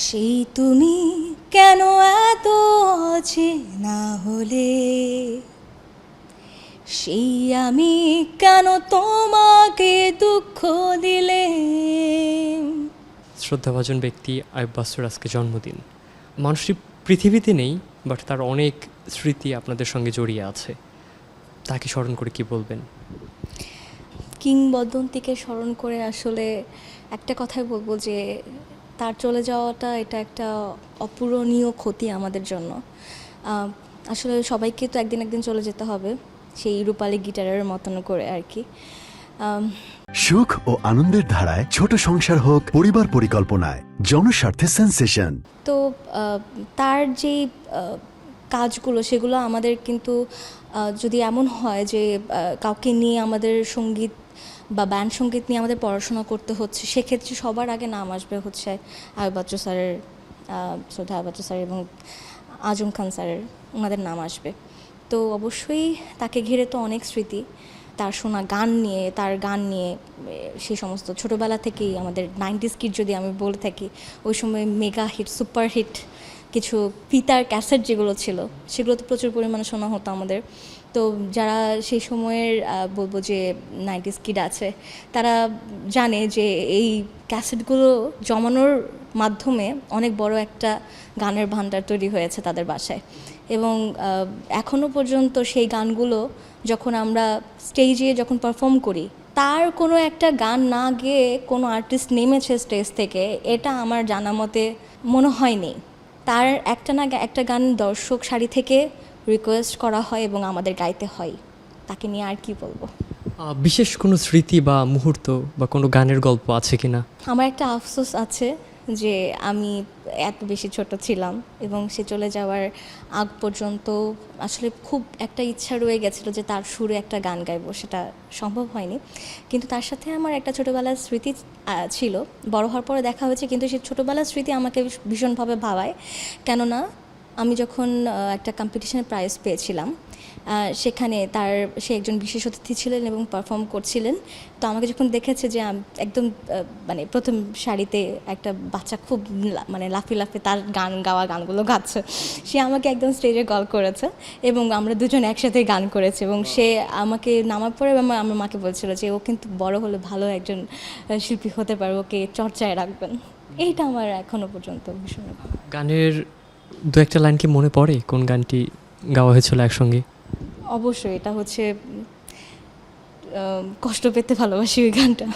সেই তুমি কেন এত অচেনা হলে, সেই আমি কেন তোমাকে দুঃখ দিলে। শ্রদ্ধাভাজন ব্যক্তি আইয়ুব বাচ্চুর আজকে জন্মদিন। মানুষটি পৃথিবীতে নেই, বাট তার অনেক স্মৃতি আপনাদের সঙ্গে জড়িয়ে আছে। তাকে স্মরণ করে কি বলবেন? কিংবদন্তিকে স্মরণ করে আসলে একটা কথাই বলবো যে তার চলে যাওয়াটা এটা একটা অপূরণীয় ক্ষতি আমাদের জন্য। আসলে সবাইকে তো একদিন একদিন চলে যেতে হবে, সেই রূপালী গিটারের মতন করে আর কি। সুখ ও আনন্দের ধারায় ছোট সংসার হোক পরিবার পরিকল্পনায় জনস্বার্থে সেন্সেশন। তো তার যেই কাজগুলো সেগুলো আমাদের কিন্তু যদি এমন হয় যে কাউকে নিয়ে আমাদের সঙ্গীত বা ব্যান্ড সঙ্গীত নিয়ে আমাদের পড়াশোনা করতে হচ্ছে, সেক্ষেত্রে সবার আগে নাম আসবে হচ্ছে আইয়ুব বাচ্চু স্যারের, শ্রদ্ধা আইয়ুব বাচ্চু স্যার এবং আজম খান স্যারের, ওনাদের নাম আসবে। তো অবশ্যই তাকে ঘিরে তো অনেক স্মৃতি, তার শোনা গান নিয়ে, তার গান নিয়ে, সেই সমস্ত ছোটোবেলা থেকেই আমাদের 90s কিড যদি আমি বলে থাকি, ওই সময় মেগা হিট, সুপার হিট কিছু ফিতার ক্যাসেট যেগুলো ছিল সেগুলো তো প্রচুর পরিমাণে শোনা হতো আমাদের। তো যারা সেই সময়ের বলবো যে 90s কিড আছে, তারা জানে যে এই ক্যাসেটগুলো জমানোর মাধ্যমে অনেক বড় একটা গানের ভান্ডার তৈরি হয়েছে তাদের বাসায়। এবং এখনও পর্যন্ত সেই গানগুলো যখন আমরা স্টেজে যখন পারফর্ম করি, তার কোনো একটা গান না গেয়ে কোনো আর্টিস্ট নেমেছে স্টেজ থেকে, এটা আমার জানা মতে মনে হয়নি। তার একটা না একটা গান দর্শক সারি থেকে রিকোয়েস্ট করা হয় এবং আমাদের গাইতে হয়। তাকে নিয়ে আর কি বলবো। বিশেষ কোনো স্মৃতি বা মুহূর্ত বা কোনো গানের গল্প আছে কি না? আমার একটা আফসোস আছে যে আমি এত বেশি ছোট ছিলাম এবং সে চলে যাওয়ার আগ পর্যন্ত আসলে খুব একটা ইচ্ছা রয়ে গেছিলো যে তার সুরে একটা গান গাইবো, সেটা সম্ভব হয়নি। কিন্তু তার সাথে আমার একটা ছোটোবেলার স্মৃতি ছিল, বড় হওয়ার পরে দেখা হয়েছে, কিন্তু সেই ছোটোবেলার স্মৃতি আমাকে ভীষণভাবে ভাবায়। কেননা আমি যখন একটা কম্পিটিশনে প্রাইজ পেয়েছিলাম, সেখানে সে একজন বিশেষ অতিথি ছিলেন এবং পারফর্ম করছিলেন। তো আমাকে যখন দেখেছে যে একদম মানে প্রথম সারিতে একটা বাচ্চা খুব মানে লাফিয়ে লাফিয়ে তার গান গাওয়া গানগুলো গাচ্ছে, সে আমাকে একদম স্টেজে কল করেছে এবং আমরা দুজন একসাথে গান করেছি। এবং সে আমাকে নামার পরে আমার মাকে বলছিল যে ও কিন্তু বড় হলে ভালো একজন শিল্পী হতে পারে, ওকে চর্চায় রাখবেন। এইটা আমার এখনও পর্যন্ত ভীষণ ভালো। গানের দু একটা লাইন কি মনে পড়ে কোন গানটি গাওয়া হয়েছিল একসঙ্গে? অবশ্যই এটা হচ্ছে কষ্ট পেতে ভালোবাসি ওই গানটা।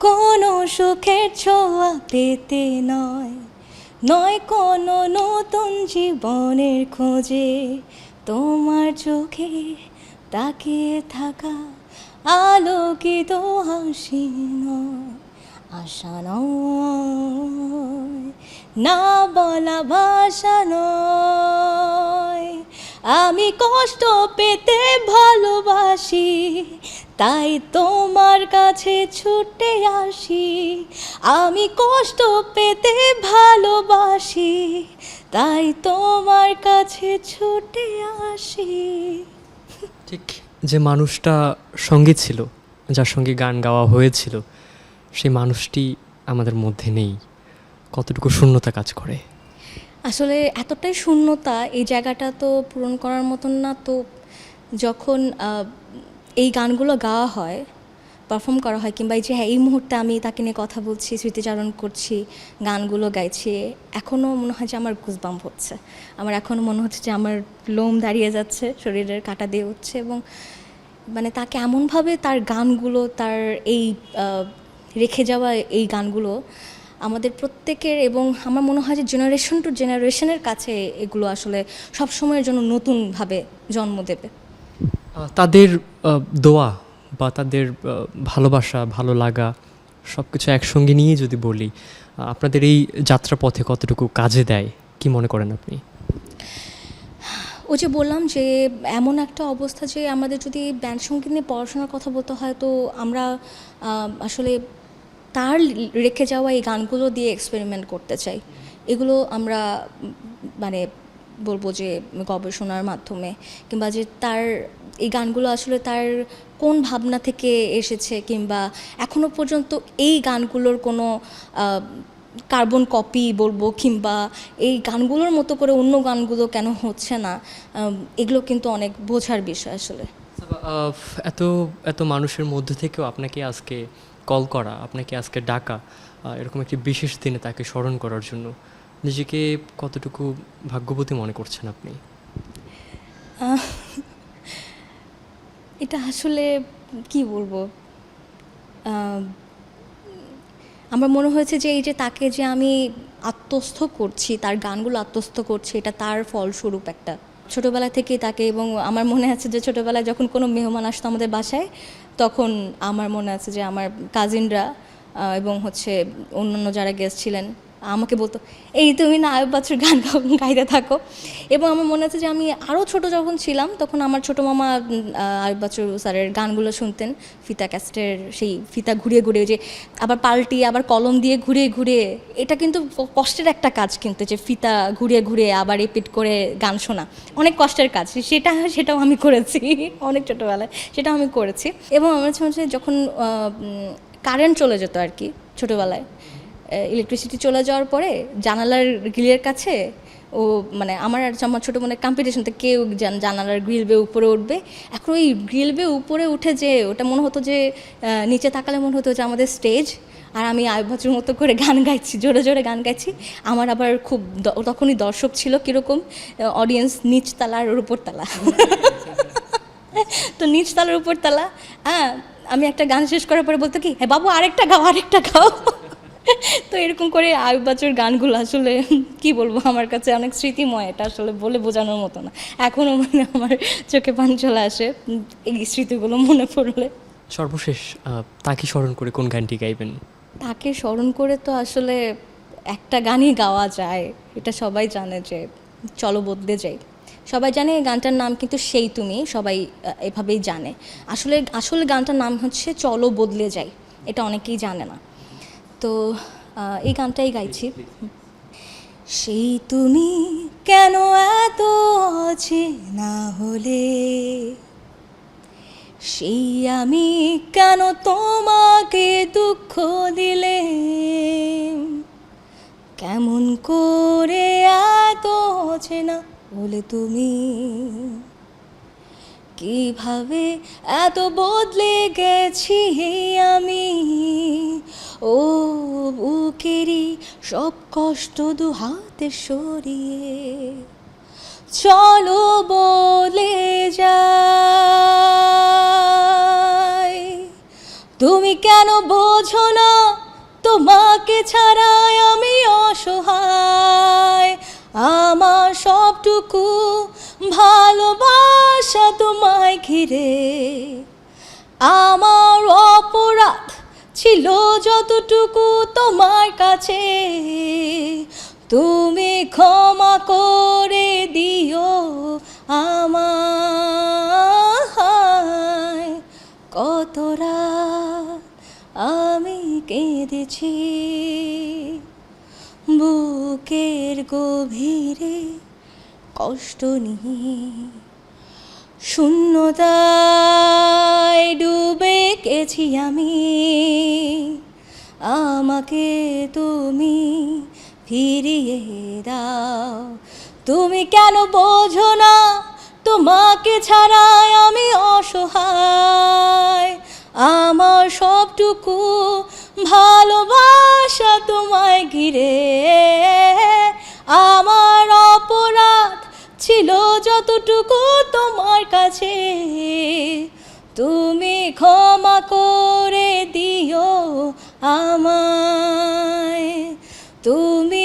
কোনো সুখের ছোঁয়া পেতে নয়, নয় কোনো নতুন জীবনের খোঁজে, তোমার চোখে তাকিয়ে থাকা আলোকিত হাসি নয়, আশা নয়, না বলা ভাষা নয়। আমি কষ্ট পেতে ভালোবাসি, তাই তোমার কাছে ছুটে আসি। আমি কষ্ট পেতে ভালোবাসি, তাই তোমার কাছে ছুটে আসি। ঠিক যে মানুষটা সঙ্গে ছিল, যার সঙ্গে গান গাওয়া হয়েছিল, সেই মানুষটি আমাদের মধ্যে নেই। কতটুকু শূন্যতা কাজ করে। আসলে এতটাই শূন্যতা, এই জায়গাটা তো পূরণ করার মতন না। তো যখন এই গানগুলো গাওয়া হয়, পারফর্ম করা হয়, কিংবা এই যে হ্যাঁ এই মুহূর্তে আমি তাকে নিয়ে কথা বলছি, স্মৃতিচারণ করছি, গানগুলো গাইছি, এখনও মনে হয় যে আমার গুজবাম্প হচ্ছে। আমার এখনও মনে হচ্ছে যে আমার লোম দাঁড়িয়ে যাচ্ছে, শরীরের কাঁটা দিয়ে উঠছে। এবং মানে তাকে এমনভাবে তার গানগুলো, তার এই রেখে যাওয়া এই গানগুলো আমাদের প্রত্যেকের, এবং আমার মনে হয় যে জেনারেশন টু জেনারেশনের কাছে এগুলো আসলে সবসময়ের জন্য নতুনভাবে জন্ম দেবে। তাদের দোয়া বা তাদের ভালোবাসা, ভালো লাগা সব কিছু একসঙ্গে নিয়ে যদি বলি, আপনাদের এই যাত্রাপথে কতটুকু কাজে দেয় কি মনে করেন আপনি? ও যে বললাম যে এমন একটা অবস্থা যে আমাদের যদি ব্যান্ড সঙ্গীত নিয়ে পড়াশোনার কথা বলতে হয়, তো আমরা আসলে তার রেখে যাওয়া এই গানগুলো দিয়ে এক্সপেরিমেন্ট করতে চাই। এগুলো আমরা মানে বলবো যে গবেষণার মাধ্যমে, কিংবা যে তার এই গানগুলো আসলে তার কোন ভাবনা থেকে এসেছে, কিংবা এখনও পর্যন্ত এই গানগুলোর কোনো কার্বন কপি বলবো, কিংবা এই গানগুলোর মতো করে অন্য গানগুলো কেন হচ্ছে না, এগুলো কিন্তু অনেক বোঝার বিষয় আসলে। এত এত মানুষের মধ্যে থেকেও আপনাকে আজকে কল করা, আপনাকে আজকে ডাকা, এরকম একটি বিশেষ দিনে তাকে স্মরণ করার জন্য নিজেকে কতটুকু ভাগ্যবতী মনে করছেন আপনি? এটা আসলে কি বলবো, আমার মনে হয়েছে যে এই যে তাকে যে আমি আত্মস্থ করছি, তার গানগুলো আত্মস্থ করছি, এটা তার ফলস্বরূপ একটা। ছোটোবেলা থেকেই তাকে, এবং আমার মনে আছে যে ছোটোবেলায় যখন কোনো মেহমান আসতো আমাদের বাসায়, তখন আমার মনে আছে যে আমার কাজিনরা এবং হচ্ছে অন্যান্য যারা গেস্ট ছিলেন আমাকে বলতো, এই তুমি না আয়ুব বাচ্চুর গান গাইতে থাকো। এবং আমার মনে আছে যে আমি আরও ছোট যখন ছিলাম তখন আমার ছোটো মামা আয়ুব বাচ্চু স্যারের গানগুলো শুনতেন, ফিতা ক্যাসেটের সেই ফিতা ঘুরিয়ে ঘুরিয়ে, যে আবার পাল্টিয়ে আবার কলম দিয়ে ঘুরিয়ে ঘুরিয়ে, এটা কিন্তু কষ্টের একটা কাজ, কিন্তু যে ফিতা ঘুরিয়ে ঘুরিয়ে আবার রিপিট করে গান শোনা অনেক কষ্টের কাজ। সেটাও আমি করেছি অনেক ছোটোবেলায়, সেটাও আমি করেছি। এবং আমার হচ্ছে যখন কারেন্ট চলে যেত আর কি ছোটোবেলায়, ইলেকট্রিসিটি চলে যাওয়ার পরে জানালার গ্রিলের কাছে ও মানে আমার আর আমার ছোটো বোনের কম্পিটিশনতে কেউ জানালার গ্রিল বেয়ে উপরে উঠবে। এখন ওই গ্রিল বেয়ে উপরে উঠে যে ওটা মনে হতো যে নিচে তাকালে মনে হতো যে আমাদের স্টেজ, আর আমি আয়ুব বাচ্চুর মতো করে গান গাইছি, জোরে জোরে গান গাইছি। আমার আবার খুব তখনই দর্শক ছিল কীরকম, অডিয়েন্স নিচতলা আর উপরতলা তো নিচতলার উপরতলা, হ্যাঁ, আমি একটা গান শেষ করার পরে বলতো কি, হ্যাঁ বাবু আরেকটা গাও। তো এরকম করে আয়ুব বাচ্চুর গানগুলো আসলে কি বলবো, আমার কাছে অনেক স্মৃতিময়, এটা আসলে বলে বোঝানোর মতো না। এখনও মানে আমার চোখে পানি চলে আসে এই স্মৃতিগুলো মনে পড়লে। সর্বশেষ তাকে স্মরণ করে কোন গানটি গাইবেন? তাকে স্মরণ করে তো আসলে একটা গানই গাওয়া যায়, এটা সবাই জানে, যে চলো বদলে যাই। সবাই জানে এই গানটার নাম কিন্তু সেই তুমি, সবাই এভাবেই জানে। আসলে গানটার নাম হচ্ছে চলো বদলে যাই, এটা অনেকেই জানে না। তো এই গানটাই গাইছি। সেই তুমি কেন এত অচেনা হলে, সেই আমি কেন তোমাকে দুঃখ দিলে, কেমন করে এত অচেনা হলে তুমি, কিভাবে এত বদলে গেছি আমি, ও বুকেরই সব কষ্ট দু হাতে সরিয়ে চলো বলে যাই। তুমি কেন বোঝো না তোমাকে ছাড়াই আমি অসহায়, আমার সবটুকু ভালোবাসা তোমায় ঘিরে, আমার অপরাধ ছিল যতটুকু তোমার কাছে, তুমি ক্ষমা করে দিও আমায়। কত রাত আমি কেঁদেছি বুকের গভীরে কষ্ট নিয়ে, শূন্যতায় ডুবে গেছি আমি, আমাকে তুমি ফিরিয়ে দাও। তুমি কেন বোঝো না তোমাকে ছাড়াই আমি অসহায়, আমার সবটুকু ভালোবাসা তোমায় ঘিরে, আমার অপরাধ ছিল যতটুকু তোমার কাছে, তুমি ক্ষমা করে দিও আমায়। তুমি